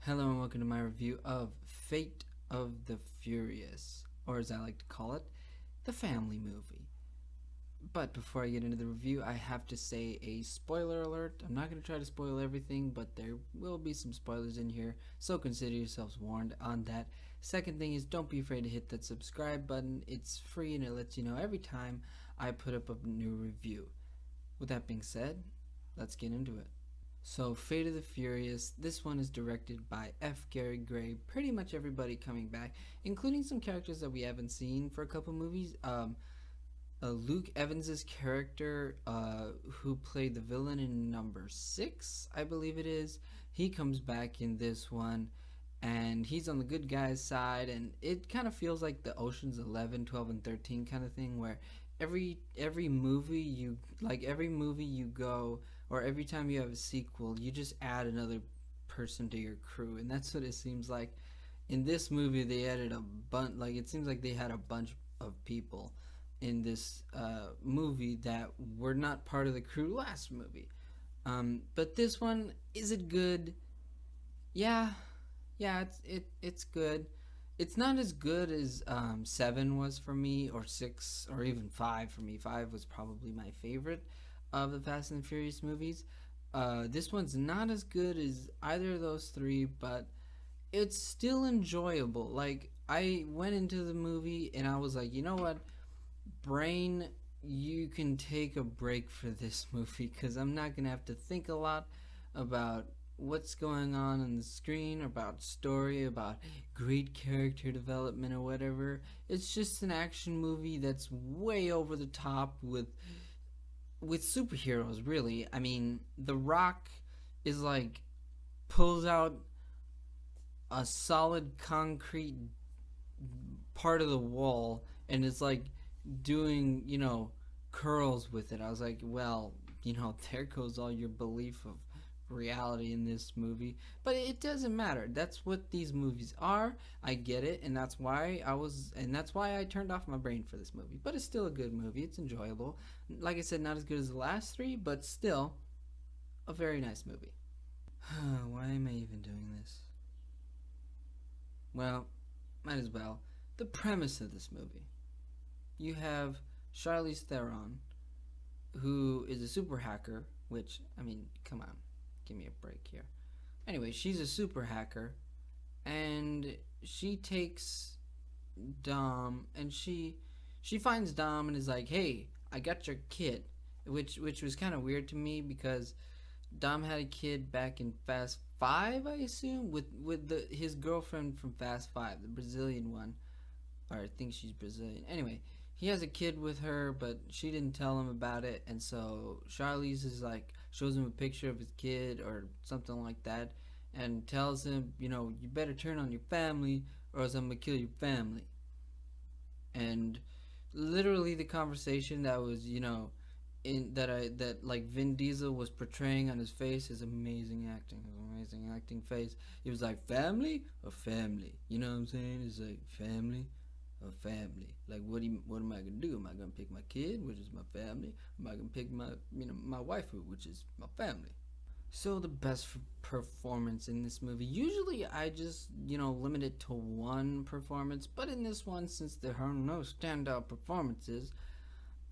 Hello and welcome to my review of Fate of the Furious, or as I like to call it, the family movie. But before I get into the review, I have to say a spoiler alert. I'm not going to try to spoil everything, but there will be some spoilers in here, so consider yourselves warned on that. Second thing is, don't be afraid to hit that subscribe button. It's free and it lets you know every time I put up a new review. With that being said, let's get into it. So, Fate of the Furious, this one is directed by F. Gary Gray. Pretty much everybody coming back, including some characters that we haven't seen for a couple movies. Luke Evans's character, who played the villain in number 6, I believe it is, he comes back in this one, and he's on the good guy's side, and it kind of feels like the Ocean's 11, 12, and 13 kind of thing, where every movie you go, or every time you have a sequel, you just add another person to your crew, and that's what it seems like. In this movie, they added a bunch. Like, it seems like they had a bunch of people in this movie that were not part of the crew last movie. But this one, is it good? Yeah, it's good. It's not as good as 7 was for me, or 6, or even 5 for me. 5 was probably my favorite of the Fast and Furious movies. This one's not as good as either of those three, but it's still enjoyable. Like, I went into the movie and I was like, you know what, brain, you can take a break for this movie, because I'm not gonna have to think a lot about what's going on the screen, about story, about great character development or whatever. It's just an action movie that's way over the top with superheroes, really. I mean, The Rock is like, pulls out a solid concrete part of the wall and it's like doing, curls with it. I was like, well, there goes all your belief of reality in this movie. But it doesn't matter. That's what these movies are. I get it, and that's why I turned off my brain for this movie. But it's still a good movie. It's enjoyable. Like I said, not as good as the last three, but still a very nice movie. Why am I even doing this? Well, might as well. The premise of this movie. You have Charlize Theron, who is a super hacker, which, I mean, come on, give me a break here. Anyway, she's a super hacker, and she takes Dom, and she finds Dom and is like, hey, I got your kid, which was kind of weird to me, because Dom had a kid back in Fast 5, I assume, with his girlfriend from Fast 5, the Brazilian one, or I think she's Brazilian. Anyway, he has a kid with her, but she didn't tell him about it, and so Charlize is like, shows him a picture of his kid or something like that, and tells him, you better turn on your family or else I'm gonna kill your family. And literally the conversation that was, that like Vin Diesel was portraying on his face is amazing acting face. He was like, family or family, you know what I'm saying? It's like, family or family. Like, what am I gonna do? Am I gonna pick my kid, which is my family? Am I gonna pick my my waifu, which is my family? So the best performance in this movie, usually I just limit it to one performance, but in this one, since there are no standout performances,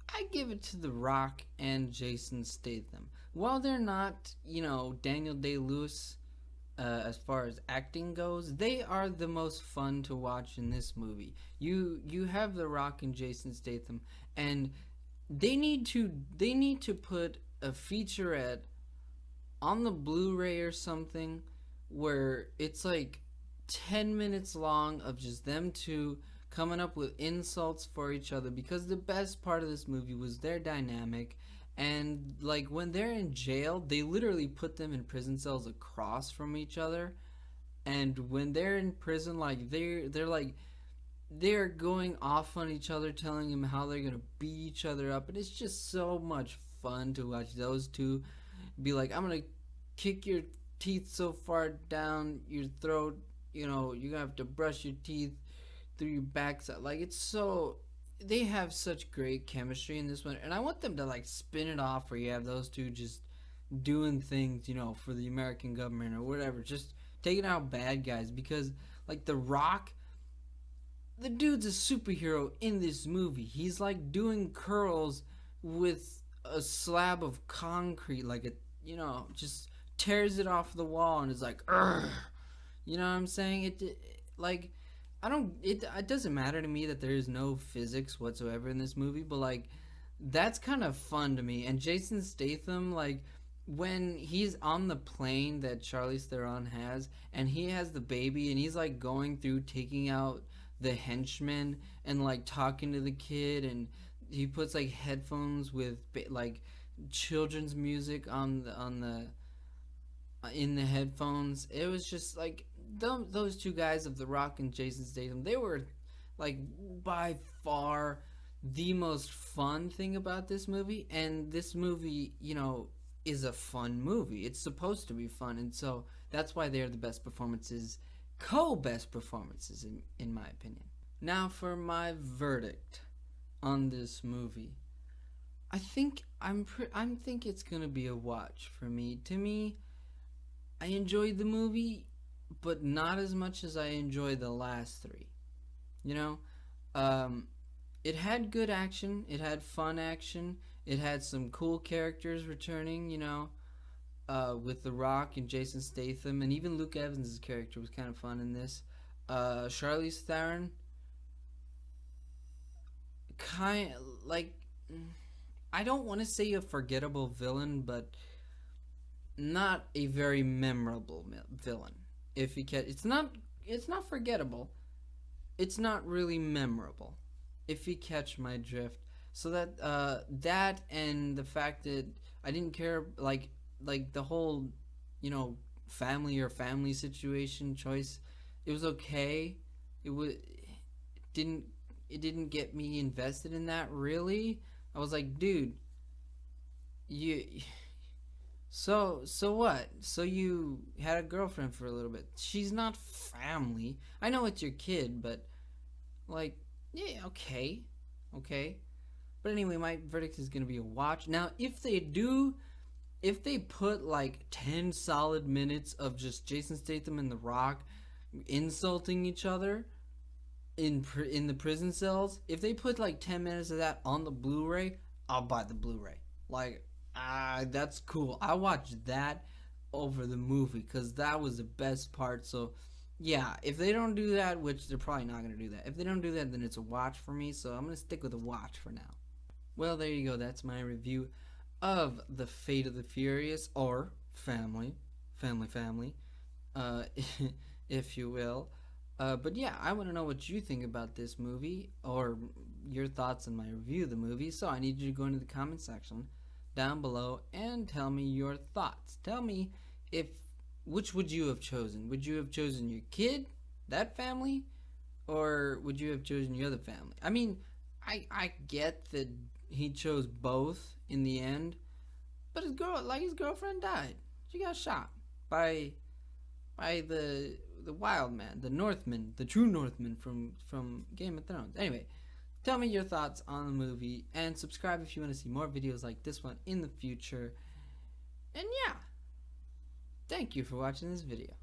I give it to The Rock and Jason Statham. While they're not, Daniel Day-Lewis, as far as acting goes, they are the most fun to watch in this movie. You have The Rock and Jason Statham, and they need to put a featurette on the Blu-ray or something where it's like 10 minutes long of just them two coming up with insults for each other, because the best part of this movie was their dynamic. And like, when they're in jail, they literally put them in prison cells across from each other, and when they're in prison, like, they're going off on each other, telling them how they're gonna beat each other up, and it's just so much fun to watch those two be like, I'm gonna kick your teeth so far down your throat, you're gonna have to brush your teeth through your backside. Like, it's so, they have such great chemistry in this one, and I want them to like spin it off where you have those two just doing things, for the American government or whatever, just taking out bad guys, because like The Rock, the dude's a superhero in this movie. He's like doing curls with a slab of concrete, like just tears it off the wall and is like, "Urgh." You know what I'm saying? Like, I don't. It doesn't matter to me that there is no physics whatsoever in this movie, but like, that's kind of fun to me. And Jason Statham, like, when he's on the plane that Charlize Theron has, and he has the baby, and he's like going through taking out the henchman and like talking to the kid, and he puts like headphones with like children's music on the in the headphones. It was just like those two guys of The Rock and Jason Statham. They were like by far the most fun thing about this movie, and this movie, is a fun movie. It's supposed to be fun, and so that's why they're the best performances, co-best performances in my opinion. Now for my verdict on this movie. I think think it's gonna be a watch for me. To me, I enjoyed the movie, but not as much as I enjoyed the last three. It had good action. It had fun action. It had some cool characters returning, with The Rock and Jason Statham, and even Luke Evans' character was kind of fun in this. Charlize Theron, I don't want to say a forgettable villain, but not a very memorable villain. It's not forgettable. It's not really memorable, if you catch my drift. So that and the fact that I didn't care, like the whole, family situation choice. It was okay. It didn't get me invested in that really. I was like, dude, so what? So you had a girlfriend for a little bit. She's not family. I know it's your kid, but like, yeah, okay. But anyway, my verdict is gonna be a watch. Now, if they put like 10 solid minutes of just Jason Statham and The Rock insulting each other in the prison cells, if they put like 10 minutes of that on the Blu-ray, I'll buy the Blu-ray. Like, that's cool. I watched that over the movie because that was the best part. So yeah, if they don't do that, which they're probably not going to do that, if they don't do that, then it's a watch for me. So I'm going to stick with a watch for now. Well, there you go. That's my review of The Fate of the Furious, or Family, if you will. But yeah, I want to know what you think about this movie, or your thoughts on my review of the movie. So I need you to go into the comment section down below and tell me your thoughts. Tell me which would you have chosen? Would you have chosen your kid, that family, or would you have chosen your other family? I mean, I get that he chose both in the end, but his girlfriend died. She got shot by the wild man, the Northman, the true Northman from Game of Thrones. Anyway, tell me your thoughts on the movie, and subscribe if you want to see more videos like this one in the future. And yeah, thank you for watching this video.